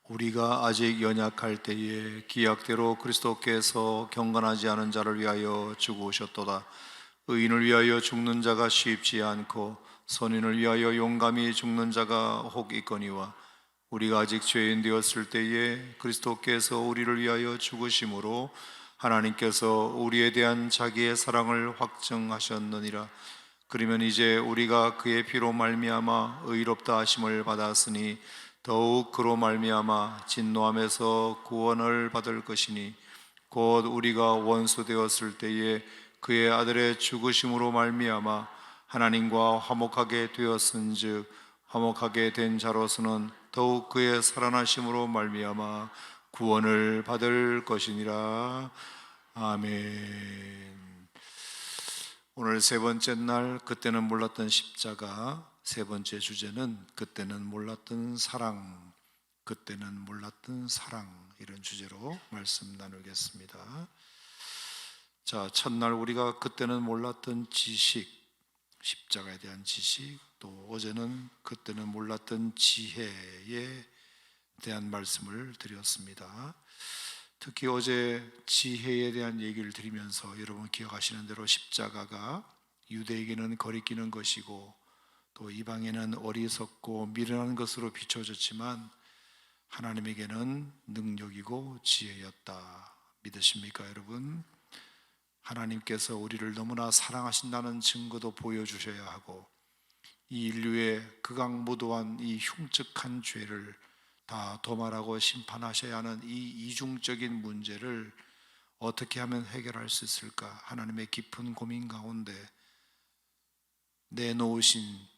우리가 아직 연약할 때에 기약대로 그리스도께서 경건하지 않은 자를 위하여 죽으셨도다. 의인을 위하여 죽는 자가 쉽지 않고 선인을 위하여 용감히 죽는 자가 혹 있거니와, 우리가 아직 죄인 되었을 때에 그리스도께서 우리를 위하여 죽으심으로 하나님께서 우리에 대한 자기의 사랑을 확증하셨느니라. 그러면 이제 우리가 그의 피로 말미암아 의롭다 하심을 받았으니 더욱 그로 말미암아 진노함에서 구원을 받을 것이니, 곧 우리가 원수 되었을 때에 그의 아들의 죽으심으로 말미암아 하나님과 화목하게 되었은즉, 화목하게 된 자로서는 더욱 그의 살아나심으로 말미암아 구원을 받을 것이니라. 아멘. 오늘 세 번째 날, 그때는 몰랐던 십자가. 세 번째 주제는 그때는 몰랐던 사랑, 그때는 몰랐던 사랑, 이런 주제로 말씀 나누겠습니다. 자, 첫날 우리가 그때는 몰랐던 지식, 십자가에 대한 지식, 또 어제는 그때는 몰랐던 지혜에 대한 말씀을 드렸습니다. 특히 어제 지혜에 대한 얘기를 드리면서 여러분 기억하시는 대로 십자가가 유대에게는 거리끼는 것이고 또 이방에는 어리석고 미련한 것으로 비춰졌지만 하나님에게는 능력이고 지혜였다. 믿으십니까, 여러분? 하나님께서 우리를 너무나 사랑하신다는 증거도 보여주셔야 하고, 이 인류의 극악무도한 이 흉측한 죄를 다 도말하고 심판하셔야 하는 이 이중적인 문제를 어떻게 하면 해결할 수 있을까? 하나님의 깊은 고민 가운데 내놓으신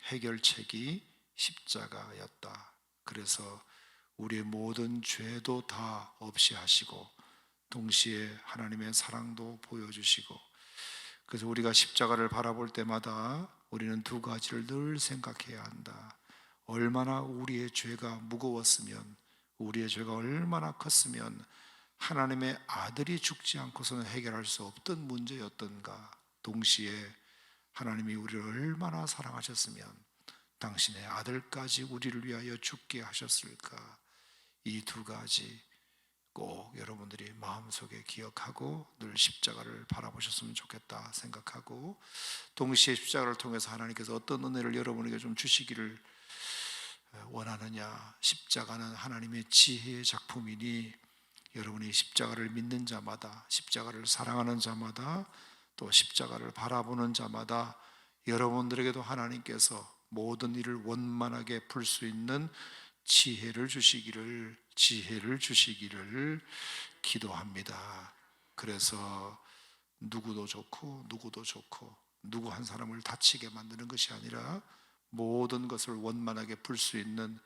해결책이 십자가였다. 그래서 우리의 모든 죄도 다 없이 하시고 동시에 하나님의 사랑도 보여주시고, 그래서 우리가 십자가를 바라볼 때마다 우리는 두 가지를 늘 생각해야 한다. 얼마나 우리의 죄가 무거웠으면, 우리의 죄가 얼마나 컸으면 하나님의 아들이 죽지 않고서는 해결할 수 없던 문제였던가. 동시에 하나님이 우리를 얼마나 사랑하셨으면 당신의 아들까지 우리를 위하여 죽게 하셨을까. 이 두 가지 꼭 여러분들이 마음속에 기억하고 늘 십자가를 바라보셨으면 좋겠다 생각하고, 동시에 십자가를 통해서 하나님께서 어떤 은혜를 여러분에게 좀 주시기를 원하느냐. 십자가는 하나님의 지혜의 작품이니 여러분이 십자가를 믿는 자마다, 십자가를 사랑하는 자마다, 또 십자가를 바라보는 자마다 여러분들에게도 하나님께서 모든 일을 원만하게 풀 수 있는 지혜를 주시기를 기도합니다. 그래서 누구도 좋고 누구 한 사람을 다치게 만드는 것이 아니라 모든 것을 원만하게 풀 수 있는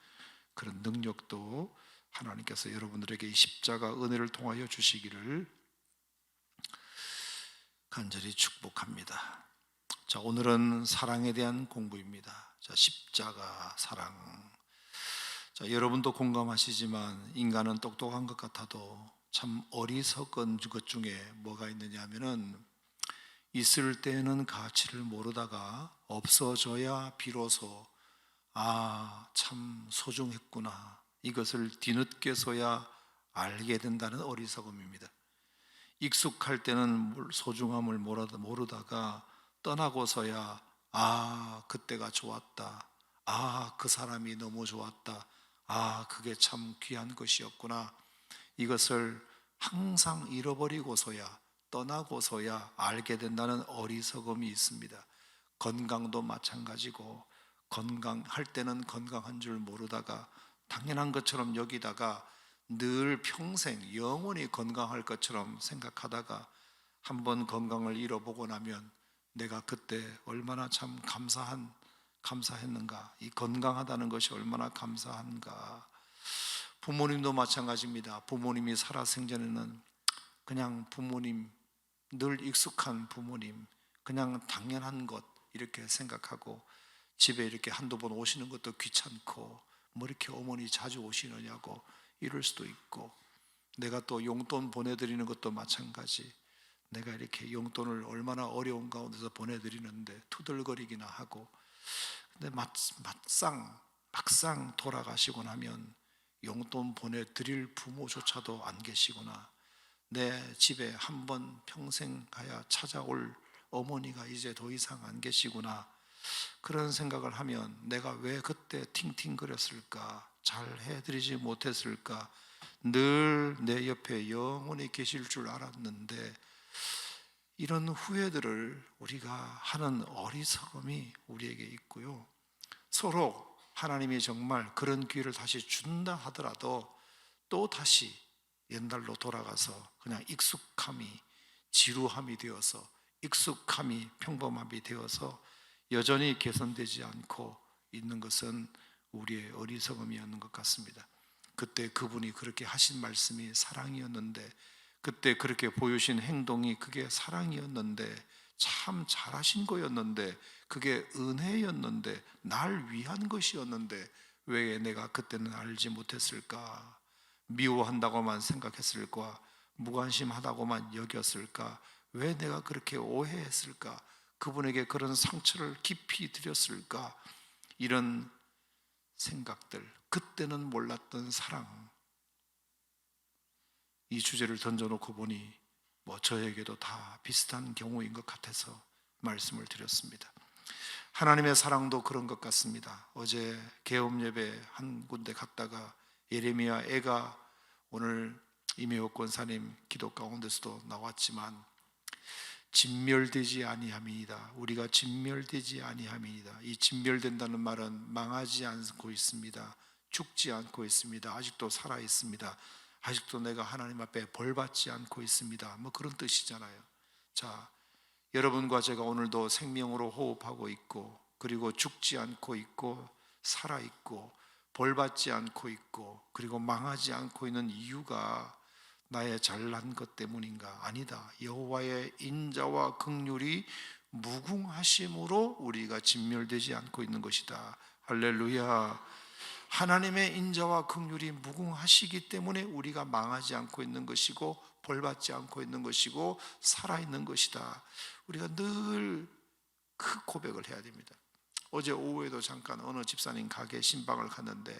그런 능력도 하나님께서 여러분들에게 이 십자가 은혜를 통하여 주시기를 간절히 축복합니다. 자, 오늘은 사랑에 대한 공부입니다. 자, 십자가 사랑. 자, 여러분도 공감하시지만 인간은 똑똑한 것 같아도 참 어리석은 것 중에 뭐가 있느냐 하면은, 있을 때는 가치를 모르다가 없어져야 비로소 참 소중했구나, 이것을 뒤늦게서야 알게 된다는 어리석음입니다. 익숙할 때는 소중함을 모르다가 떠나고서야 그때가 좋았다, 그 사람이 너무 좋았다, 그게 참 귀한 것이었구나, 이것을 항상 잃어버리고서야, 떠나고서야 알게 된다는 어리석음이 있습니다. 건강도 마찬가지고, 건강할 때는 건강한 줄 모르다가 당연한 것처럼 여기다가 늘 평생 영원히 건강할 것처럼 생각하다가 한번 건강을 잃어보고 나면 내가 그때 얼마나 참 감사했는가, 이 건강하다는 것이 얼마나 감사한가. 부모님도 마찬가지입니다. 부모님이 살아생전에는 그냥 부모님, 늘 익숙한 부모님, 그냥 당연한 것 이렇게 생각하고, 집에 이렇게 한두 번 오시는 것도 귀찮고 뭐 이렇게 어머니 자주 오시느냐고 이럴 수도 있고, 내가 또 용돈 보내드리는 것도 마찬가지. 내가 이렇게 용돈을 얼마나 어려운 가운데서 보내드리는데 투덜거리기나 하고, 근데 막상 돌아가시고 나면 용돈 보내드릴 부모조차도 안 계시구나. 내 집에 한 번 평생 가야 찾아올 어머니가 이제 더 이상 안 계시구나. 그런 생각을 하면 내가 왜 그때 팅팅거렸을까? 잘 해드리지 못했을까? 늘 내 옆에 영원히 계실 줄 알았는데, 이런 후회들을 우리가 하는 어리석음이 우리에게 있고요. 서로 하나님이 정말 그런 기회를 다시 준다 하더라도 또 다시 옛날로 돌아가서 그냥 익숙함이 지루함이 되어서, 익숙함이 평범함이 되어서 여전히 개선되지 않고 있는 것은 우리의 어리석음이었는 것 같습니다. 그때 그분이 그렇게 하신 말씀이 사랑이었는데, 그때 그렇게 보여주신 행동이 그게 사랑이었는데, 참 잘하신 거였는데, 그게 은혜였는데, 날 위한 것이었는데 왜 내가 그때는 알지 못했을까? 미워한다고만 생각했을까? 무관심하다고만 여겼을까? 왜 내가 그렇게 오해했을까? 그분에게 그런 상처를 깊이 드렸을까? 이런 생각들, 그때는 몰랐던 사랑, 이 주제를 던져놓고 보니 저에게도 다 비슷한 경우인 것 같아서 말씀을 드렸습니다. 하나님의 사랑도 그런 것 같습니다. 어제 개업 예배 한 군데 갔다가 예레미야 애가 오늘 이매호 권사님 기도 가운데서도 나왔지만, 진멸되지 아니함이니이다. 우리가 진멸되지 아니함이니이다. 이 진멸된다는 말은 망하지 않고 있습니다. 죽지 않고 있습니다. 아직도 살아 있습니다. 아직도 내가 하나님 앞에 벌받지 않고 있습니다. 그런 뜻이잖아요. 자, 여러분과 제가 오늘도 생명으로 호흡하고 있고, 그리고 죽지 않고 있고, 살아 있고, 벌받지 않고 있고, 그리고 망하지 않고 있는 이유가 나의 잘난 것 때문인가? 아니다. 여호와의 인자와 긍휼이 무궁하심으로 우리가 진멸되지 않고 있는 것이다. 할렐루야. 하나님의 인자와 긍휼이 무궁하시기 때문에 우리가 망하지 않고 있는 것이고, 벌받지 않고 있는 것이고, 살아있는 것이다. 우리가 늘 그 고백을 해야 됩니다. 어제 오후에도 잠깐 어느 집사님 가게 신방을 갔는데,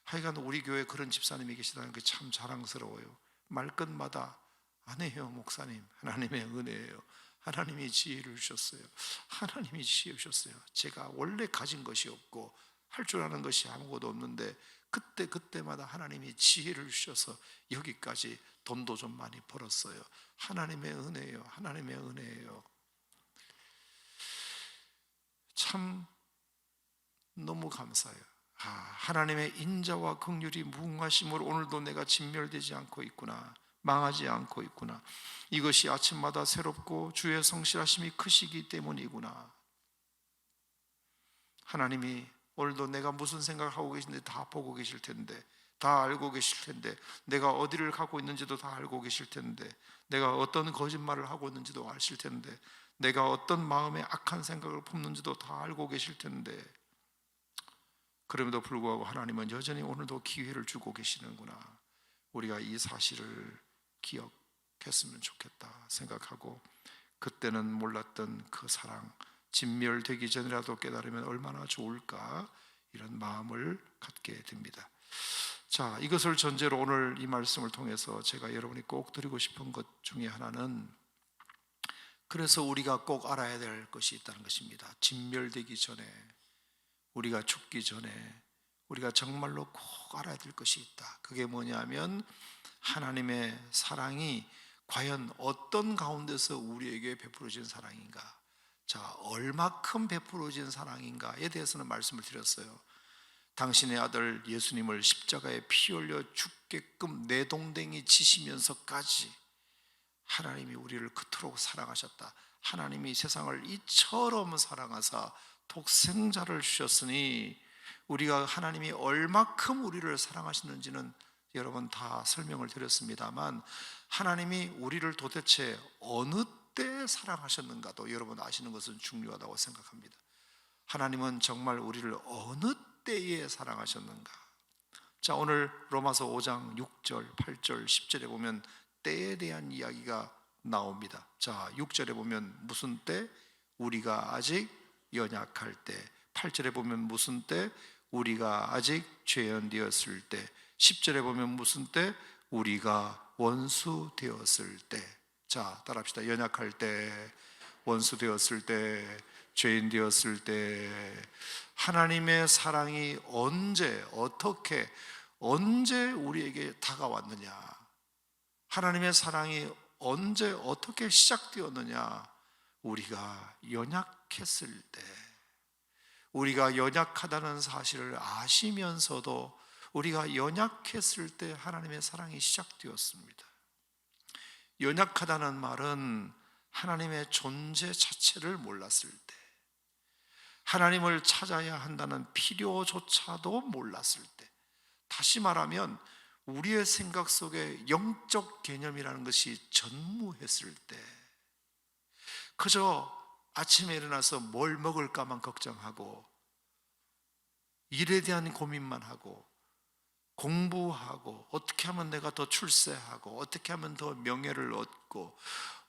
하여간 우리 교회에 그런 집사님이 계시다는 게 참 자랑스러워요. 말끝마다 아니에요 목사님, 하나님의 은혜예요. 하나님이 지혜를 주셨어요. 하나님이 지혜 주셨어요. 제가 원래 가진 것이 없고 할 줄 아는 것이 아무것도 없는데 그때마다 하나님이 지혜를 주셔서 여기까지 돈도 좀 많이 벌었어요. 하나님의 은혜예요. 하나님의 은혜예요. 참 너무 감사해요. 하나님의 인자와 긍휼이 무궁하심으로 오늘도 내가 진멸되지 않고 있구나, 망하지 않고 있구나. 이것이 아침마다 새롭고 주의 성실하심이 크시기 때문이구나. 하나님이 오늘도 내가 무슨 생각을 하고 계신지 다 보고 계실 텐데, 다 알고 계실 텐데, 내가 어디를 가고 있는지도 다 알고 계실 텐데, 내가 어떤 거짓말을 하고 있는지도 아실 텐데, 내가 어떤 마음에 악한 생각을 품는지도 다 알고 계실 텐데, 그럼에도 불구하고 하나님은 여전히 오늘도 기회를 주고 계시는구나. 우리가 이 사실을 기억했으면 좋겠다 생각하고, 그때는 몰랐던 그 사랑, 진멸되기 전이라도 깨달으면 얼마나 좋을까, 이런 마음을 갖게 됩니다. 자, 이것을 전제로 오늘 이 말씀을 통해서 제가 여러분이 꼭 드리고 싶은 것 중에 하나는, 그래서 우리가 꼭 알아야 될 것이 있다는 것입니다. 진멸되기 전에, 우리가 죽기 전에 우리가 정말로 꼭 알아야 될 것이 있다. 그게 뭐냐면, 하나님의 사랑이 과연 어떤 가운데서 우리에게 베풀어진 사랑인가, 자, 얼마큼 베풀어진 사랑인가에 대해서는 말씀을 드렸어요. 당신의 아들 예수님을 십자가에 피 흘려 죽게끔 내동댕이 치시면서까지 하나님이 우리를 그토록 사랑하셨다. 하나님이 세상을 이처럼 사랑하사 독생자를 주셨으니, 우리가 하나님이 얼마큼 우리를 사랑하시는지는 여러분 다 설명을 드렸습니다만, 하나님이 우리를 도대체 어느 때 사랑하셨는가도 여러분 아시는 것은 중요하다고 생각합니다. 하나님은 정말 우리를 어느 때에 사랑하셨는가? 자, 오늘 로마서 5장 6절, 8절, 10절에 보면 때에 대한 이야기가 나옵니다. 자, 6절에 보면 무슨 때? 우리가 아직 연약할 때. 8절에 보면 무슨 때? 우리가 아직 죄인되었을 때. 10절에 보면 무슨 때? 우리가 원수 되었을 때. 자, 따라합시다. 연약할 때, 원수 되었을 때, 죄인 되었을 때, 하나님의 사랑이 언제, 어떻게, 언제 우리에게 다가왔느냐? 하나님의 사랑이 언제, 어떻게 시작되었느냐? 우리가 연약했을 때, 우리가 연약하다는 사실을 아시면서도 우리가 연약했을 때 하나님의 사랑이 시작되었습니다. 연약하다는 말은 하나님의 존재 자체를 몰랐을 때, 하나님을 찾아야 한다는 필요조차도 몰랐을 때, 다시 말하면 우리의 생각 속에 영적 개념이라는 것이 전무했을 때, 그저 아침에 일어나서 뭘 먹을까만 걱정하고 일에 대한 고민만 하고 공부하고 어떻게 하면 내가 더 출세하고 어떻게 하면 더 명예를 얻고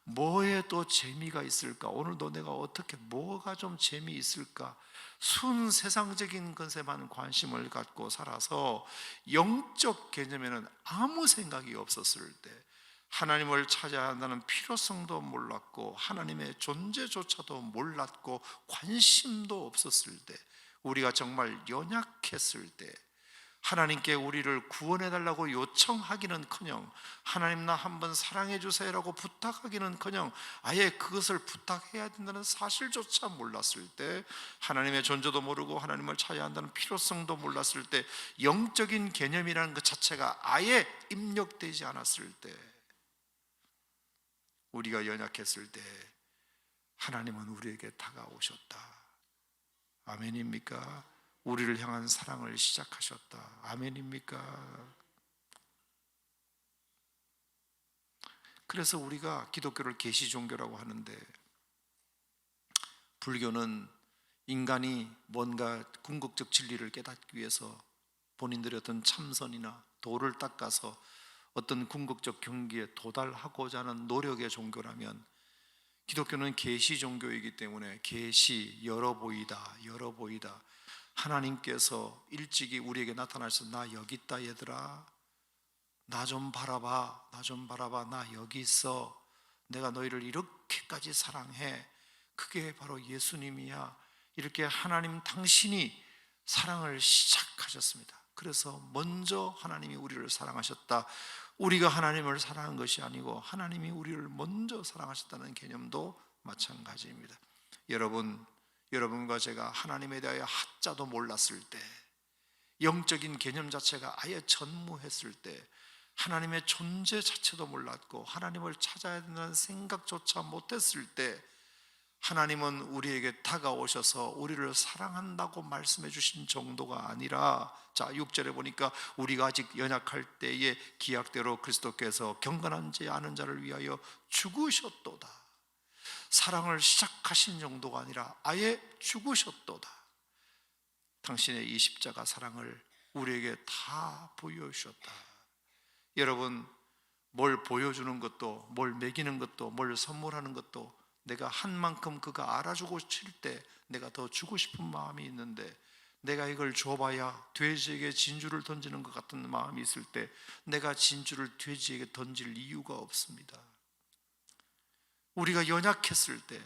뭐에 또 재미가 있을까, 오늘도 내가 어떻게 뭐가 좀 재미있을까, 순 세상적인 것에만 관심을 갖고 살아서 영적 개념에는 아무 생각이 없었을 때, 하나님을 찾아야 한다는 필요성도 몰랐고 하나님의 존재조차도 몰랐고 관심도 없었을 때, 우리가 정말 연약했을 때, 하나님께 우리를 구원해달라고 요청하기는커녕 하나님 나 한번 사랑해 주세요라고 부탁하기는커녕 아예 그것을 부탁해야 된다는 사실조차 몰랐을 때, 하나님의 존재도 모르고 하나님을 찾아야 한다는 필요성도 몰랐을 때, 영적인 개념이라는 것 자체가 아예 입력되지 않았을 때, 우리가 연약했을 때 하나님은 우리에게 다가오셨다. 아멘입니까? 우리를 향한 사랑을 시작하셨다. 아멘입니까? 그래서 우리가 기독교를 계시 종교라고 하는데, 불교는 인간이 뭔가 궁극적 진리를 깨닫기 위해서 본인들의 어떤 참선이나 도를 닦아서 어떤 궁극적 경기에 도달하고자 하는 노력의 종교라면, 기독교는 계시 종교이기 때문에 계시, 열어 보이다, 열어 보이다, 하나님께서 일찍이 우리에게 나타나셔서 나 여기 있다 얘들아, 나 좀 바라봐, 나 좀 바라봐, 나 여기 있어, 내가 너희를 이렇게까지 사랑해, 그게 바로 예수님이야, 이렇게 하나님 당신이 사랑을 시작하셨습니다. 그래서 먼저 하나님이 우리를 사랑하셨다. 우리가 하나님을 사랑한 것이 아니고 하나님이 우리를 먼저 사랑하셨다는 개념도 마찬가지입니다. 여러분과 제가 하나님에 대하여 하자도 몰랐을 때, 영적인 개념 자체가 아예 전무했을 때, 하나님의 존재 자체도 몰랐고 하나님을 찾아야 된다는 생각조차 못했을 때, 하나님은 우리에게 다가오셔서 우리를 사랑한다고 말씀해 주신 정도가 아니라, 자 6절에 보니까 우리가 아직 연약할 때에 기약대로 그리스도께서 경건하지 않은 자를 위하여 죽으셨도다. 사랑을 시작하신 정도가 아니라 아예 죽으셨도다. 당신의 이 십자가 사랑을 우리에게 다 보여주셨다. 여러분, 뭘 보여주는 것도, 뭘 먹이는 것도, 뭘 선물하는 것도 내가 한 만큼 그가 알아주고 칠 때 내가 더 주고 싶은 마음이 있는데, 내가 이걸 줘봐야 돼지에게 진주를 던지는 것 같은 마음이 있을 때 내가 진주를 돼지에게 던질 이유가 없습니다. 우리가 연약했을 때,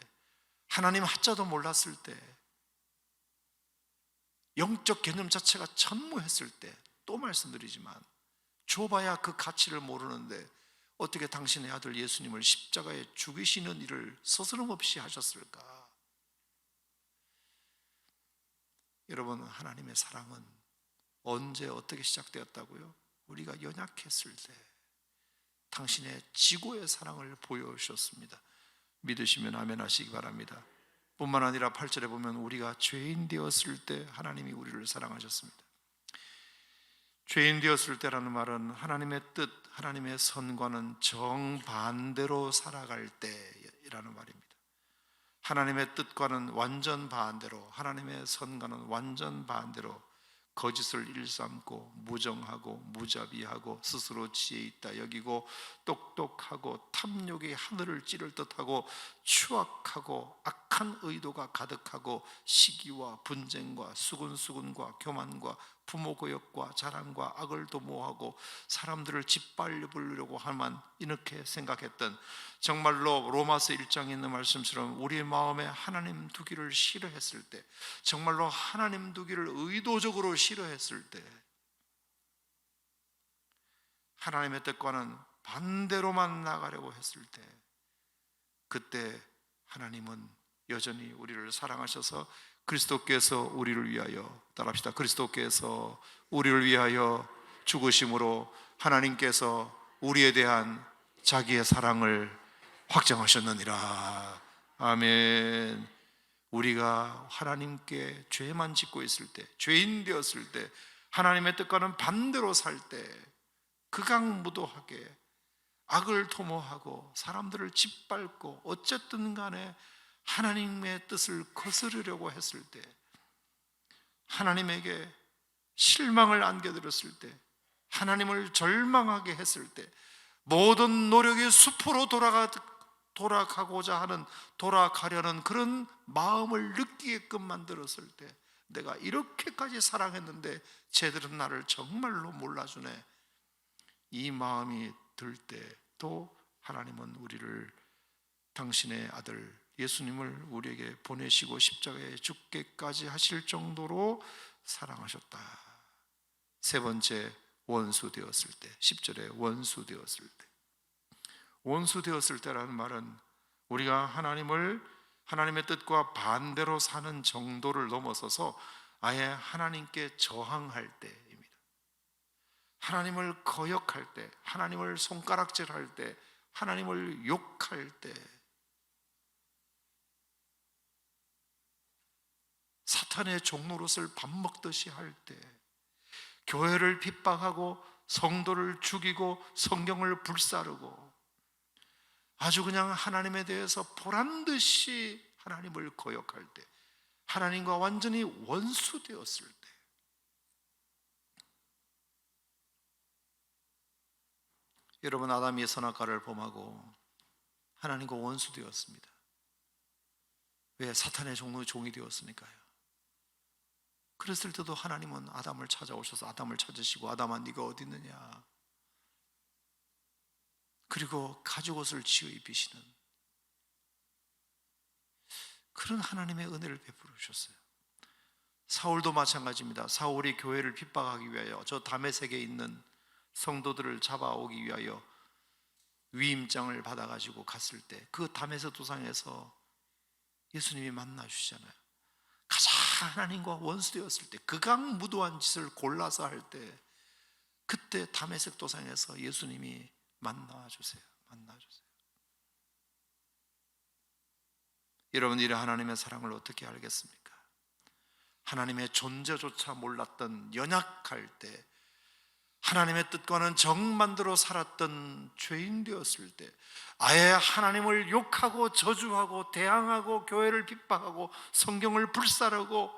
하나님 하자도 몰랐을 때, 영적 개념 자체가 전무했을 때, 또 말씀드리지만 줘봐야 그 가치를 모르는데 어떻게 당신의 아들 예수님을 십자가에 죽이시는 일을 스스럼없이 하셨을까? 여러분, 하나님의 사랑은 언제 어떻게 시작되었다고요? 우리가 연약했을 때 당신의 지고의 사랑을 보여주셨습니다. 믿으시면 아멘 하시기 바랍니다. 뿐만 아니라 8절에 보면 우리가 죄인 되었을 때 하나님이 우리를 사랑하셨습니다. 죄인 되었을 때라는 말은 하나님의 뜻, 하나님의 선과는 정반대로 살아갈 때라는 말입니다. 하나님의 뜻과는 완전 반대로, 하나님의 선과는 완전 반대로 거짓을 일삼고 무정하고 무자비하고 스스로 지혜 있다 여기고 똑똑하고 탐욕의 하늘을 찌를 듯하고 추악하고 악한 의도가 가득하고 시기와 분쟁과 수군수군과 교만과 부모 거역과 자랑과 악을 도모하고 사람들을 짓밟으려고 하만 이렇게 생각했던, 정말로 로마서 1장에 있는 말씀처럼 우리의 마음에 하나님 두기를 싫어했을 때, 정말로 하나님 두기를 의도적으로 싫어했을 때, 하나님의 뜻과는 반대로만 나가려고 했을 때, 그때 하나님은 여전히 우리를 사랑하셔서 그리스도께서 우리를 위하여, 따라합시다, 그리스도께서 우리를 위하여 죽으심으로 하나님께서 우리에 대한 자기의 사랑을 확정하셨느니라. 아멘. 우리가 하나님께 죄만 짓고 있을 때, 죄인 되었을 때, 하나님의 뜻과는 반대로 살 때, 극악무도하게 악을 도모하고 사람들을 짓밟고 어쨌든 간에 하나님의 뜻을 거스르려고 했을 때, 하나님에게 실망을 안겨드렸을 때, 하나님을 절망하게 했을 때, 모든 노력이 수포로 돌아가려는 그런 마음을 느끼게끔 만들었을 때, 내가 이렇게까지 사랑했는데 쟤들은 나를 정말로 몰라주네, 이 마음이 들 때도 하나님은 우리를, 당신의 아들 예수님을 우리에게 보내시고 십자가에 죽게까지 하실 정도로 사랑하셨다. 세 번째, 원수 되었을 때. 10절에 원수 되었을 때. 원수 되었을 때라는 말은 우리가 하나님의 뜻과 반대로 사는 정도를 넘어서서 아예 하나님께 저항할 때입니다. 하나님을 거역할 때, 하나님을 손가락질할 때, 하나님을 욕할 때, 사탄의 종노릇을 밥 먹듯이 할 때, 교회를 핍박하고 성도를 죽이고 성경을 불사르고 아주 그냥 하나님에 대해서 보란듯이 하나님을 거역할 때, 하나님과 완전히 원수되었을 때, 여러분, 아담이 선악과를 범하고 하나님과 원수되었습니다. 왜? 사탄의 종이 되었으니까요. 그랬을 때도 하나님은 아담을 찾아오셔서 아담을 찾으시고, 아담아 네가 어디 있느냐, 그리고 가죽옷을 지어 입히시는 그런 하나님의 은혜를 베풀어 주셨어요. 사울도 마찬가지입니다. 사울이 교회를 핍박하기 위하여 저 다메섹에 있는 성도들을 잡아오기 위하여 위임장을 받아가지고 갔을 때, 그 다메섹 도상에서 예수님이 만나 주시잖아요. 가장 하나님과 원수되었을 때, 극악무도한 짓을 골라서 할 때, 그때 다메섹 도상에서 예수님이 만나 주세요. 여러분, 이 하나님의 사랑을 어떻게 알겠습니까? 하나님의 존재조차 몰랐던, 연약할 때, 하나님의 뜻과는 정반대로 살았던 죄인 되었을 때, 아예 하나님을 욕하고 저주하고 대항하고 교회를 핍박하고 성경을 불사르고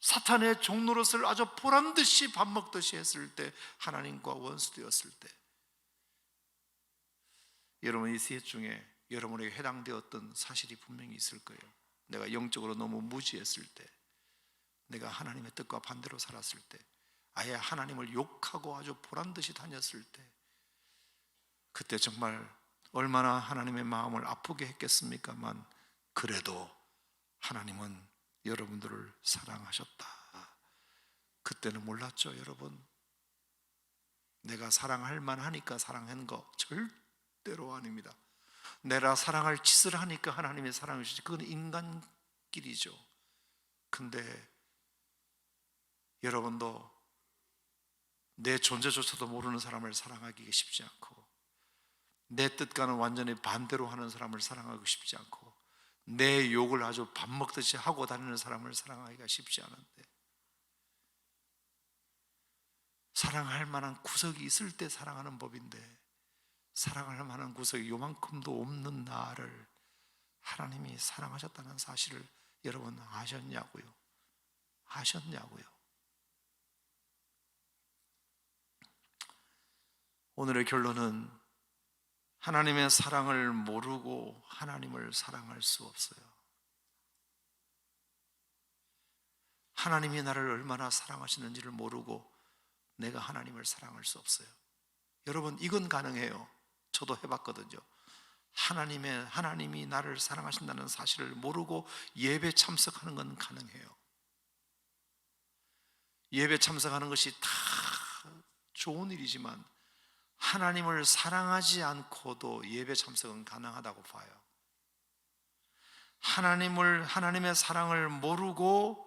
사탄의 종노릇을 아주 보란듯이 밥 먹듯이 했을 때, 하나님과 원수 되었을 때, 여러분, 이 셋 중에 여러분에게 해당되었던 사실이 분명히 있을 거예요. 내가 영적으로 너무 무지했을 때, 내가 하나님의 뜻과 반대로 살았을 때, 아예 하나님을 욕하고 아주 보란듯이 다녔을 때, 그때 정말 얼마나 하나님의 마음을 아프게 했겠습니까만, 그래도 하나님은 여러분들을 사랑하셨다. 그때는 몰랐죠, 여러분. 내가 사랑할 만하니까 사랑한 거 절대로 아닙니다. 내가 사랑할 짓을 하니까 하나님의 사랑을 주시지, 그건 인간끼리죠. 근데 여러분도 내 존재조차도 모르는 사람을 사랑하기 쉽지 않고, 내 뜻과는 완전히 반대로 하는 사람을 사랑하고 싶지 않고, 내 욕을 아주 밥 먹듯이 하고 다니는 사람을 사랑하기가 쉽지 않은데, 사랑할 만한 구석이 있을 때 사랑하는 법인데, 사랑할 만한 구석이 요만큼도 없는 나를 하나님이 사랑하셨다는 사실을 여러분 아셨냐고요? 오늘의 결론은, 하나님의 사랑을 모르고 하나님을 사랑할 수 없어요. 하나님이 나를 얼마나 사랑하시는지를 모르고 내가 하나님을 사랑할 수 없어요. 여러분, 이건 가능해요. 저도 해봤거든요. 하나님이 나를 사랑하신다는 사실을 모르고 예배 참석하는 건 가능해요. 예배 참석하는 것이 다 좋은 일이지만 하나님을 사랑하지 않고도 예배 참석은 가능하다고 봐요. 하나님의 사랑을 모르고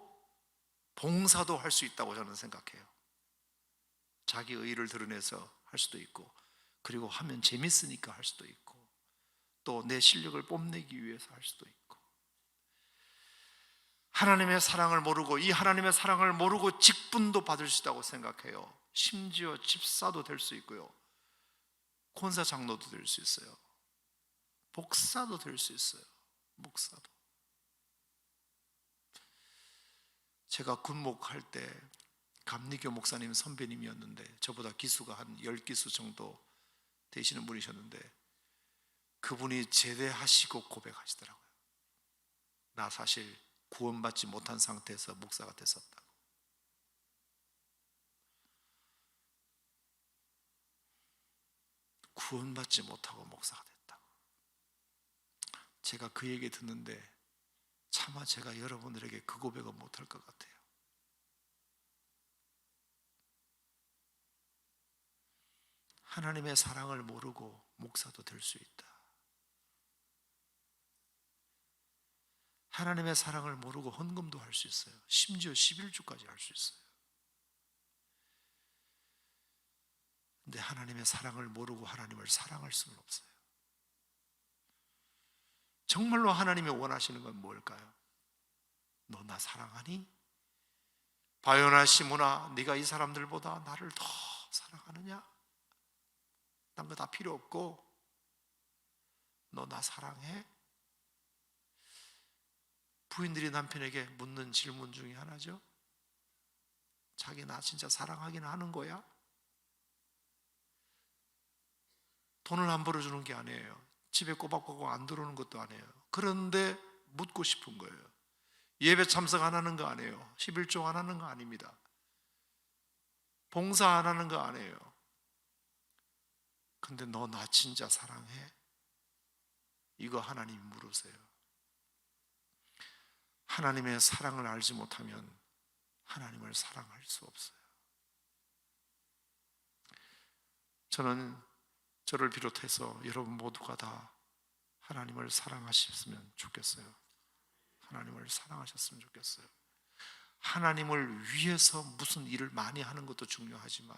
봉사도 할 수 있다고 저는 생각해요. 자기 의의를 드러내서 할 수도 있고, 그리고 하면 재밌으니까 할 수도 있고, 또 내 실력을 뽐내기 위해서 할 수도 있고. 하나님의 사랑을 모르고, 이 하나님의 사랑을 모르고 직분도 받을 수 있다고 생각해요. 심지어 집사도 될 수 있고요, 권사 장로도 될 수 있어요, 목사도 될 수 있어요. 목사도. 제가 군목할 때 감리교 목사님 선배님이었는데, 저보다 기수가 한 10기수 정도 되시는 분이셨는데, 그분이 제대하시고 고백하시더라고요. 나 사실 구원받지 못한 상태에서 목사가 됐었다고. 구원받지 못하고 목사가 됐다고. 제가 그 얘기 듣는데 차마 제가 여러분들에게 그 고백은 못할 것 같아요. 하나님의 사랑을 모르고 목사도 될 수 있다. 하나님의 사랑을 모르고 헌금도 할 수 있어요. 심지어 11주까지 할 수 있어요. 근데 하나님의 사랑을 모르고 하나님을 사랑할 수는 없어요. 정말로 하나님이 원하시는 건 뭘까요? 너 나 사랑하니? 바요나 시므나, 네가 이 사람들보다 나를 더 사랑하느냐? 난 거 다 필요 없고 너 나 사랑해? 부인들이 남편에게 묻는 질문 중에 하나죠. 자기 나 진짜 사랑하긴 하는 거야? 돈을 안 벌어주는 게 아니에요. 집에 꼬박꼬박 안 들어오는 것도 아니에요. 그런데 묻고 싶은 거예요. 예배 참석 안 하는 거 아니에요. 11조 안 하는 거 아닙니다. 봉사 안 하는 거 아니에요. 근데 너 나 진짜 사랑해? 이거 하나님 물으세요. 하나님의 사랑을 알지 못하면 하나님을 사랑할 수 없어요. 저는 저를 비롯해서 여러분 모두가 다 하나님을 사랑하셨으면 좋겠어요. 하나님을 사랑하셨으면 좋겠어요. 하나님을 위해서 무슨 일을 많이 하는 것도 중요하지만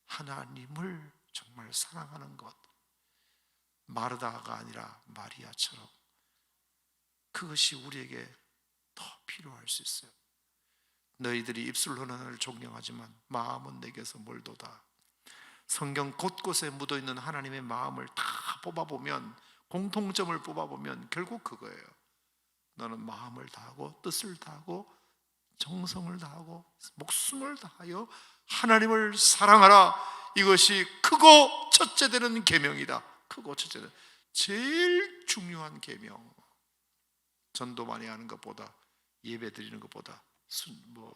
하나님을 정말 사랑하는 것, 마르다가 아니라 마리아처럼, 그것이 우리에게 더 필요할 수 있어요. 너희들이 입술로는 나를 존경하지만 마음은 내게서 멀도다. 성경 곳곳에 묻어있는 하나님의 마음을 다 뽑아보면, 공통점을 뽑아보면 결국 그거예요. 너는 마음을 다하고 뜻을 다하고 정성을 다하고 목숨을 다하여 하나님을 사랑하라. 이것이 크고 첫째 되는 계명이다. 크고 첫째 되는, 제일 중요한 계명. 전도 많이 하는 것보다, 예배 드리는 것보다,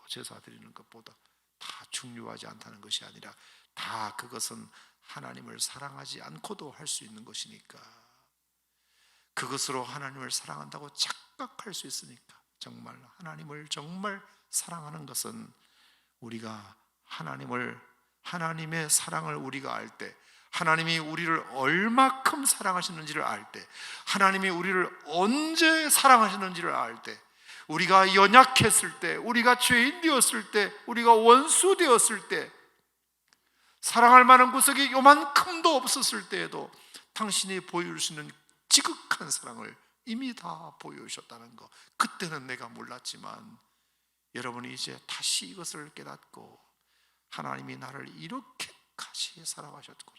제사 드리는 것보다 다 중요하지 않다는 것이 아니라, 다 그것은 하나님을 사랑하지 않고도 할 수 있는 것이니까, 그것으로 하나님을 사랑한다고 착각할 수 있으니까, 정말 하나님을 정말 사랑하는 것은 우리가 하나님의 사랑을 우리가 알 때, 하나님이 우리를 얼마큼 사랑하시는지를 알 때, 하나님이 우리를 언제 사랑하시는지를 알 때, 우리가 연약했을 때, 우리가 죄인 되었을 때, 우리가 원수 되었을 때, 사랑할 만한 구석이 요만큼도 없었을 때에도 당신이 보여주시는 지극한 사랑을 이미 다 보여주셨다는 것, 그때는 내가 몰랐지만 여러분이 이제 다시 이것을 깨닫고, 하나님이 나를 이렇게까지 사랑하셨구나.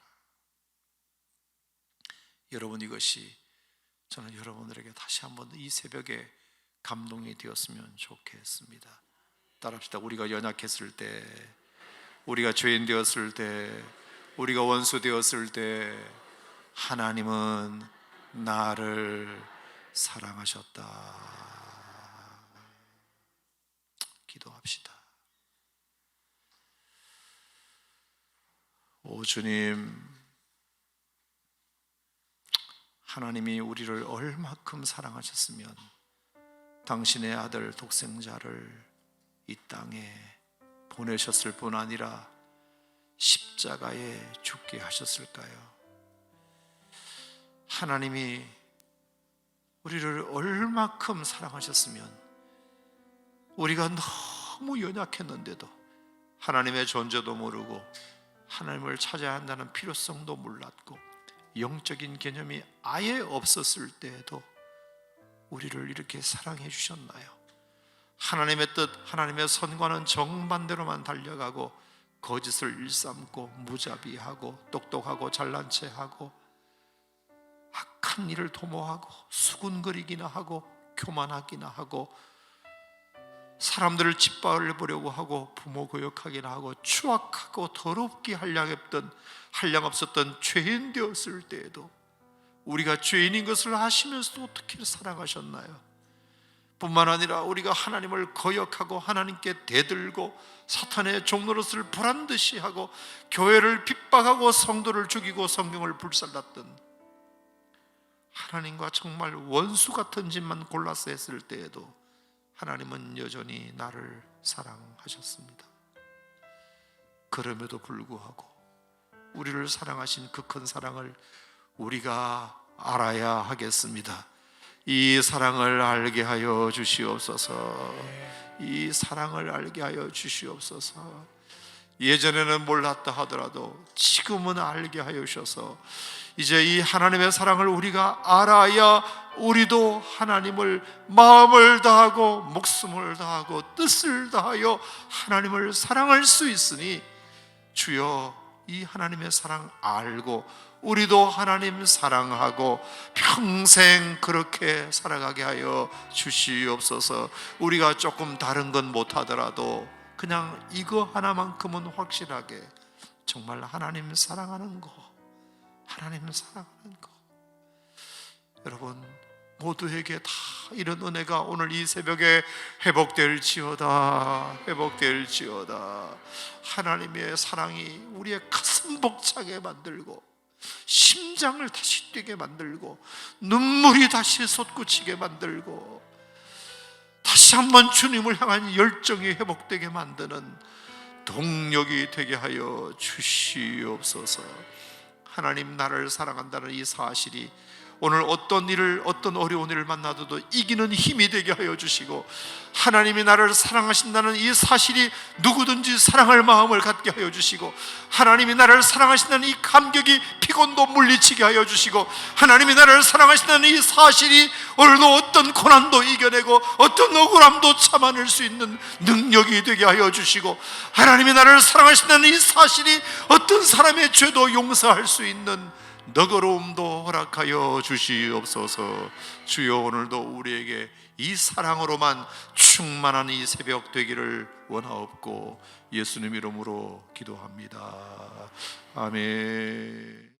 여러분, 이것이 저는 여러분들에게 다시 한번 이 새벽에 감동이 되었으면 좋겠습니다. 따라합시다. 우리가 연약했을 때, 우리가 죄인 되었을 때, 우리가 원수 되었을 때 하나님은 나를 사랑하셨다. 오 주님, 하나님이 우리를 얼마큼 사랑하셨으면 당신의 아들 독생자를 이 땅에 보내셨을 뿐 아니라 십자가에 죽게 하셨을까요? 하나님이 우리를 얼마큼 사랑하셨으면 우리가 너무 연약했는데도 하나님의 존재도 모르고 하나님을 찾아야 한다는 필요성도 몰랐고 영적인 개념이 아예 없었을 때에도 우리를 이렇게 사랑해 주셨나요? 하나님의 뜻, 하나님의 선과는 정반대로만 달려가고 거짓을 일삼고 무자비하고 똑똑하고 잘난 체하고 악한 일을 도모하고 수군거리기나 하고 교만하기나 하고 사람들을 짓밟으려고 하고 부모 거역하기나 하고 추악하고 더럽게 한량없었던 죄인 되었을 때에도 우리가 죄인인 것을 아시면서도 어떻게 사랑하셨나요? 뿐만 아니라 우리가 하나님을 거역하고 하나님께 대들고 사탄의 종노릇을 보란듯이 하고 교회를 핍박하고 성도를 죽이고 성경을 불살랐던 하나님과 정말 원수 같은 짓만 골라서 했을 때에도 하나님은 여전히 나를 사랑하셨습니다. 그럼에도 불구하고 우리를 사랑하신 그 큰 사랑을 우리가 알아야 하겠습니다. 이 사랑을 알게 하여 주시옵소서. 이 사랑을 알게 하여 주시옵소서. 예전에는 몰랐다 하더라도 지금은 알게 하여 주셔서 이제 이 하나님의 사랑을 우리가 알아야 우리도 하나님을 마음을 다하고 목숨을 다하고 뜻을 다하여 하나님을 사랑할 수 있으니 주여 이 하나님의 사랑 알고 우리도 하나님 사랑하고 평생 그렇게 살아가게 하여 주시옵소서. 우리가 조금 다른 건 못하더라도 그냥 이거 하나만큼은 확실하게 정말 하나님 사랑하는 거, 하나님 사랑하는 거. 여러분 모두에게 다 이런 은혜가 오늘 이 새벽에 회복될지어다, 회복될지어다. 하나님의 사랑이 우리의 가슴 벅차게 만들고 심장을 다시 뛰게 만들고 눈물이 다시 솟구치게 만들고 다시 한번 주님을 향한 열정이 회복되게 만드는 동력이 되게 하여 주시옵소서. 하나님 나를 사랑한다는 이 사실이 오늘 어떤 일을, 어떤 어려운 일을 만나도 이기는 힘이 되게 하여 주시고 하나님이 나를 사랑하신다는 이 사실이 누구든지 사랑할 마음을 갖게 하여 주시고 하나님이 나를 사랑하신다는 이 감격이 피곤도 물리치게 하여 주시고 하나님이 나를 사랑하신다는 이 사실이 오늘도 어떤 고난도 이겨내고 어떤 억울함도 참아낼 수 있는 능력이 되게 하여 주시고 하나님이 나를 사랑하신다는 이 사실이 어떤 사람의 죄도 용서할 수 있는 너그러움도 허락하여 주시옵소서. 주여 오늘도 우리에게 이 사랑으로만 충만한 이 새벽 되기를 원하옵고 예수님 이름으로 기도합니다. 아멘.